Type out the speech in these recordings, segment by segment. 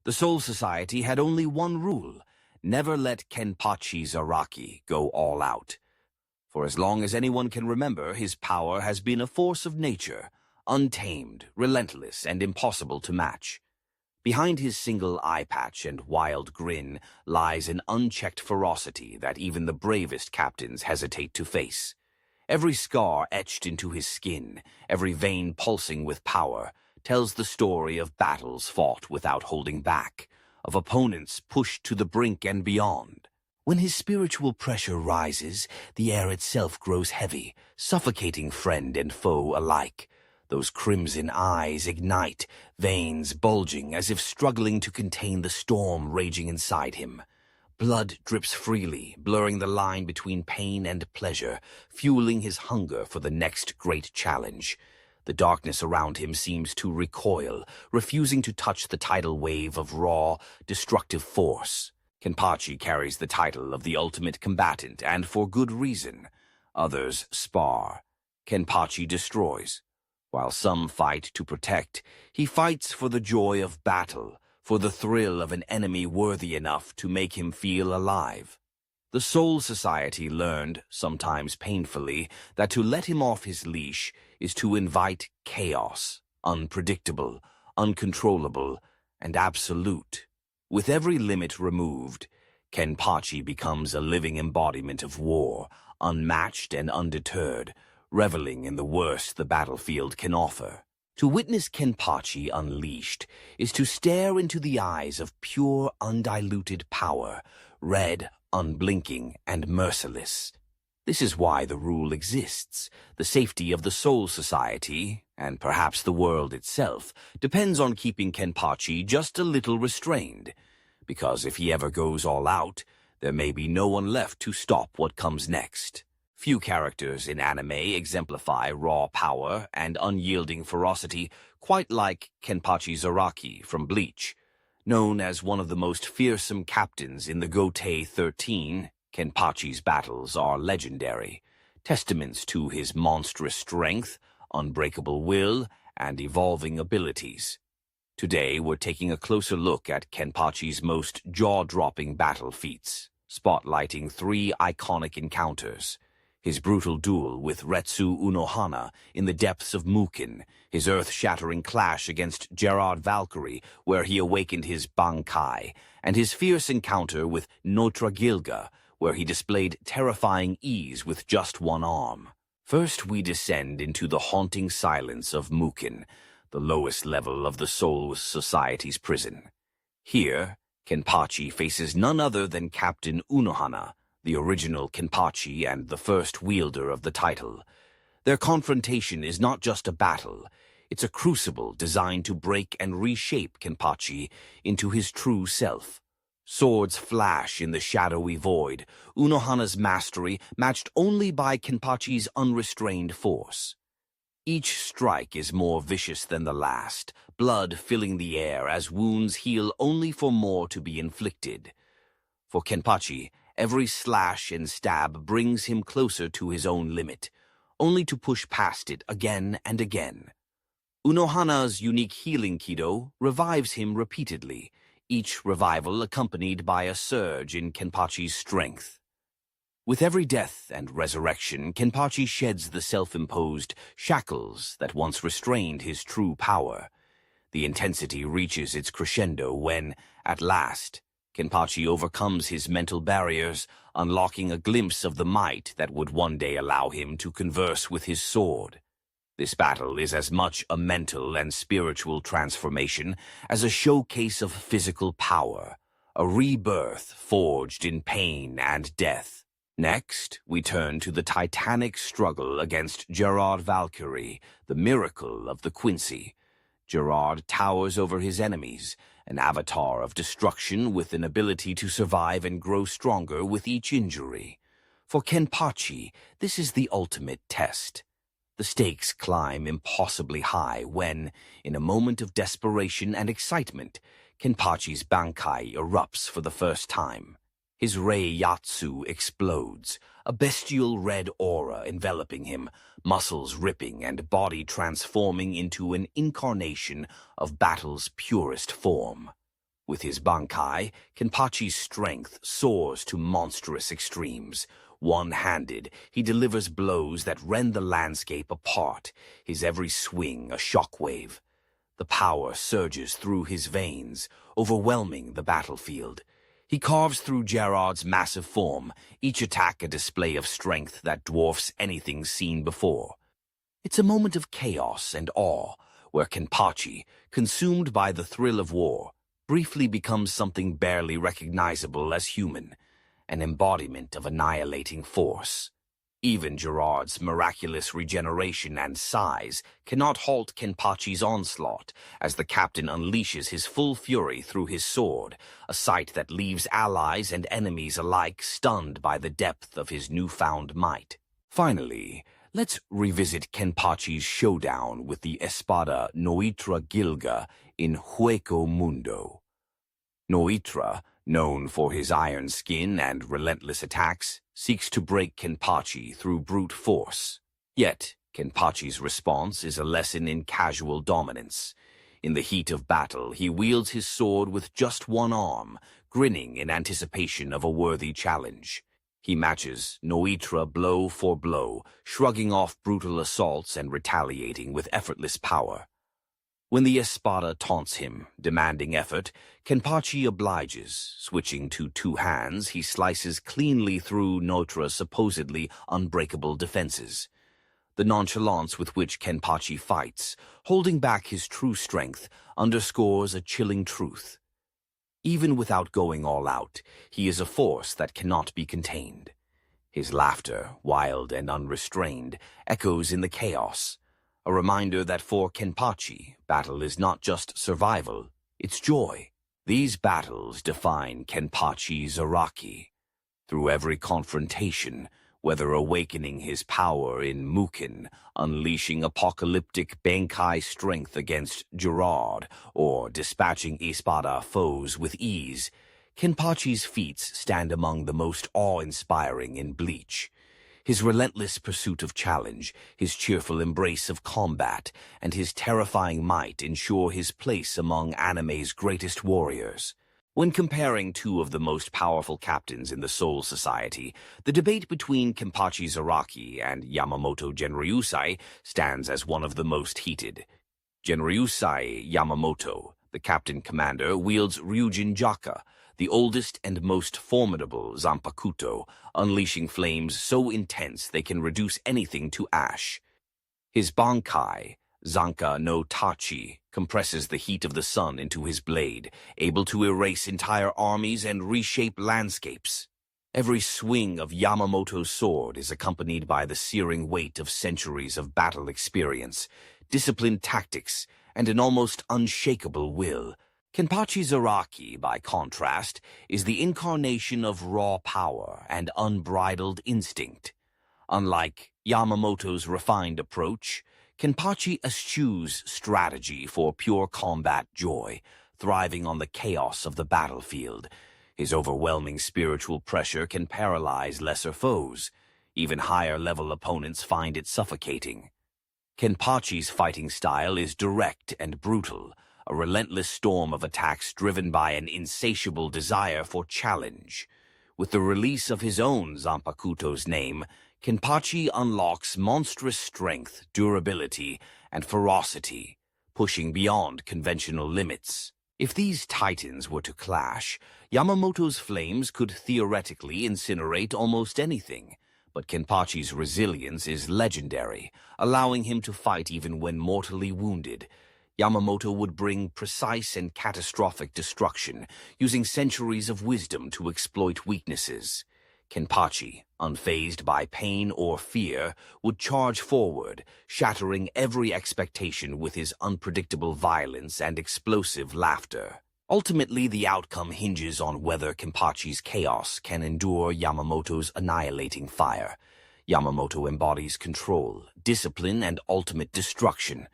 The Soul Society had only one rule: never let Kenpachi Zaraki go all out. For as long as anyone can remember, his power has been a force of nature, untamed, relentless, and impossible to match. Behind his single eye patch and wild grin lies an unchecked ferocity that even the bravest captains hesitate to face. Every scar etched into his skin, every vein pulsing with power, tells the story of battles fought without holding back, of opponents pushed to the brink and beyond. When his spiritual pressure rises, the air itself grows heavy, suffocating friend and foe alike. Those crimson eyes ignite, veins bulging as if struggling to contain the storm raging inside him. Blood drips freely, blurring the line between pain and pleasure, fueling his hunger for the next great challenge. The darkness around him seems to recoil, refusing to touch the tidal wave of raw, destructive force. Kenpachi carries the title of the ultimate combatant, and for good reason. Others spar. Kenpachi destroys. While some fight to protect, he fights for the joy of battle, for the thrill of an enemy worthy enough to make him feel alive. The Soul Society learned, sometimes painfully, that to let him off his leash is to invite chaos, unpredictable, uncontrollable, and absolute. With every limit removed, Kenpachi becomes a living embodiment of war, unmatched and undeterred, reveling in the worst the battlefield can offer. To witness Kenpachi unleashed is to stare into the eyes of pure, undiluted power, red, unblinking, and merciless. This is why the rule exists. The safety of the Soul Society, and perhaps the world itself, depends on keeping Kenpachi just a little restrained. Because if he ever goes all out, there may be no one left to stop what comes next. Few characters in anime exemplify raw power and unyielding ferocity quite like Kenpachi Zaraki from Bleach. Known as one of the most fearsome captains in the Gotei 13, Kenpachi's battles are legendary, testaments to his monstrous strength, unbreakable will, and evolving abilities. Today, we're taking a closer look at Kenpachi's most jaw-dropping battle feats, spotlighting 3 iconic encounters: his brutal duel with Retsu Unohana in the depths of Mukin, his earth-shattering clash against Gerard Valkyrie, where he awakened his Bankai, and his fierce encounter with Nnoitra, where he displayed terrifying ease with just one arm. First, we descend into the haunting silence of Mukin, the lowest level of the Soul Society's prison. Here, Kenpachi faces none other than Captain Unohana, the original Kenpachi and the first wielder of the title. Their confrontation is not just a battle, it's a crucible designed to break and reshape Kenpachi into his true self. Swords flash in the shadowy void, Unohana's mastery matched only by Kenpachi's unrestrained force. Each strike is more vicious than the last, blood filling the air as wounds heal only for more to be inflicted. For Kenpachi, every slash and stab brings him closer to his own limit, only to push past it again and again. Unohana's unique healing Kido revives him repeatedly, each revival accompanied by a surge in Kenpachi's strength. With every death and resurrection, Kenpachi sheds the self-imposed shackles that once restrained his true power. The intensity reaches its crescendo when, at last, Kenpachi overcomes his mental barriers, unlocking a glimpse of the might that would one day allow him to converse with his sword. This battle is as much a mental and spiritual transformation as a showcase of physical power, a rebirth forged in pain and death. Next, we turn to the titanic struggle against Gerard Valkyrie, the miracle of the Quincy. Gerard towers over his enemies, an avatar of destruction with an ability to survive and grow stronger with each injury. For Kenpachi, this is the ultimate test. The stakes climb impossibly high when, in a moment of desperation and excitement, Kenpachi's Bankai erupts for the first time. His Rei-Yatsu explodes, a bestial red aura enveloping him, muscles ripping and body transforming into an incarnation of battle's purest form. With his Bankai, Kenpachi's strength soars to monstrous extremes. One-handed, he delivers blows that rend the landscape apart, his every swing a shockwave. The power surges through his veins, overwhelming the battlefield. He carves through Gerard's massive form, each attack a display of strength that dwarfs anything seen before. It's a moment of chaos and awe, where Kenpachi, consumed by the thrill of war, briefly becomes something barely recognizable as human, an embodiment of annihilating force. Even Gerard's miraculous regeneration and size cannot halt Kenpachi's onslaught as the captain unleashes his full fury through his sword, a sight that leaves allies and enemies alike stunned by the depth of his newfound might. Finally, let's revisit Kenpachi's showdown with the Espada Nnoitra Gilga in Hueco Mundo. Nnoitra, known for his iron skin and relentless attacks, seeks to break Kenpachi through brute force. Yet, Kenpachi's response is a lesson in casual dominance. In the heat of battle, he wields his sword with just one arm, grinning in anticipation of a worthy challenge. He matches Nnoitra blow for blow, shrugging off brutal assaults and retaliating with effortless power. When the Espada taunts him, demanding effort, Kenpachi obliges. Switching to two hands, he slices cleanly through Nnoitra's supposedly unbreakable defenses. The nonchalance with which Kenpachi fights, holding back his true strength, underscores a chilling truth. Even without going all out, he is a force that cannot be contained. His laughter, wild and unrestrained, echoes in the chaos. A reminder that for Kenpachi, battle is not just survival, it's joy. These battles define Kenpachi Zaraki. Through every confrontation, whether awakening his power in Mukin, unleashing apocalyptic Bankai strength against Gerard, or dispatching Espada foes with ease, Kenpachi's feats stand among the most awe-inspiring in Bleach. His relentless pursuit of challenge, his cheerful embrace of combat, and his terrifying might ensure his place among anime's greatest warriors. When comparing two of the most powerful captains in the Soul Society, the debate between Kenpachi Zaraki and Yamamoto Genryusai stands as one of the most heated. Genryusai Yamamoto, the captain-commander, wields Ryujin Jaka, the oldest and most formidable Zanpakuto, unleashing flames so intense they can reduce anything to ash. His Bankai, Zanka no Tachi, compresses the heat of the sun into his blade, able to erase entire armies and reshape landscapes. Every swing of Yamamoto's sword is accompanied by the searing weight of centuries of battle experience, disciplined tactics, and an almost unshakable will. Kenpachi Zaraki, by contrast, is the incarnation of raw power and unbridled instinct. Unlike Yamamoto's refined approach, Kenpachi eschews strategy for pure combat joy, thriving on the chaos of the battlefield. His overwhelming spiritual pressure can paralyze lesser foes. Even higher-level opponents find it suffocating. Kenpachi's fighting style is direct and brutal, a relentless storm of attacks driven by an insatiable desire for challenge. With the release of his own Zanpakuto's name, Kenpachi unlocks monstrous strength, durability, and ferocity, pushing beyond conventional limits. If these titans were to clash, Yamamoto's flames could theoretically incinerate almost anything, but Kenpachi's resilience is legendary, allowing him to fight even when mortally wounded. Yamamoto would bring precise and catastrophic destruction, using centuries of wisdom to exploit weaknesses. Kenpachi, unfazed by pain or fear, would charge forward, shattering every expectation with his unpredictable violence and explosive laughter. Ultimately, the outcome hinges on whether Kenpachi's chaos can endure Yamamoto's annihilating fire. Yamamoto embodies control, discipline, and ultimate destruction.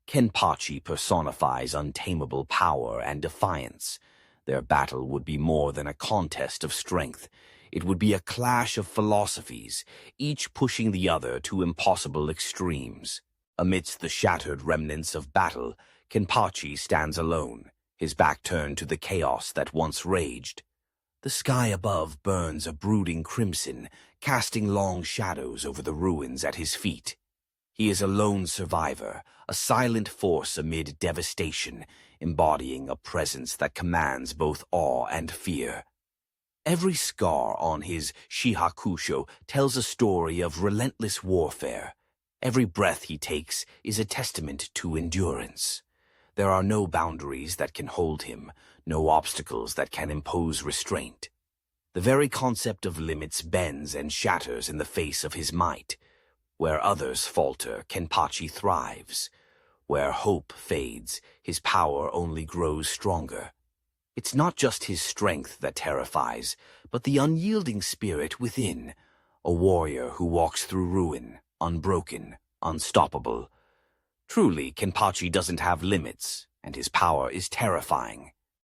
Kenpachi personifies untamable power and defiance. Their battle would be more than a contest of strength. It would be a clash of philosophies, each pushing the other to impossible extremes. Amidst the shattered remnants of battle, Kenpachi stands alone, his back turned to the chaos that once raged. The sky above burns a brooding crimson, casting long shadows over the ruins at his feet. He is a lone survivor, a silent force amid devastation, embodying a presence that commands both awe and fear. Every scar on his shihakusho tells a story of relentless warfare. Every breath he takes is a testament to endurance. There are no boundaries that can hold him, no obstacles that can impose restraint. The very concept of limits bends and shatters in the face of his might. Where others falter, Kenpachi thrives. Where hope fades, his power only grows stronger. It's not just his strength that terrifies, but the unyielding spirit within, a warrior who walks through ruin, unbroken, unstoppable. Truly, Kenpachi doesn't have limits, and his power is terrifying.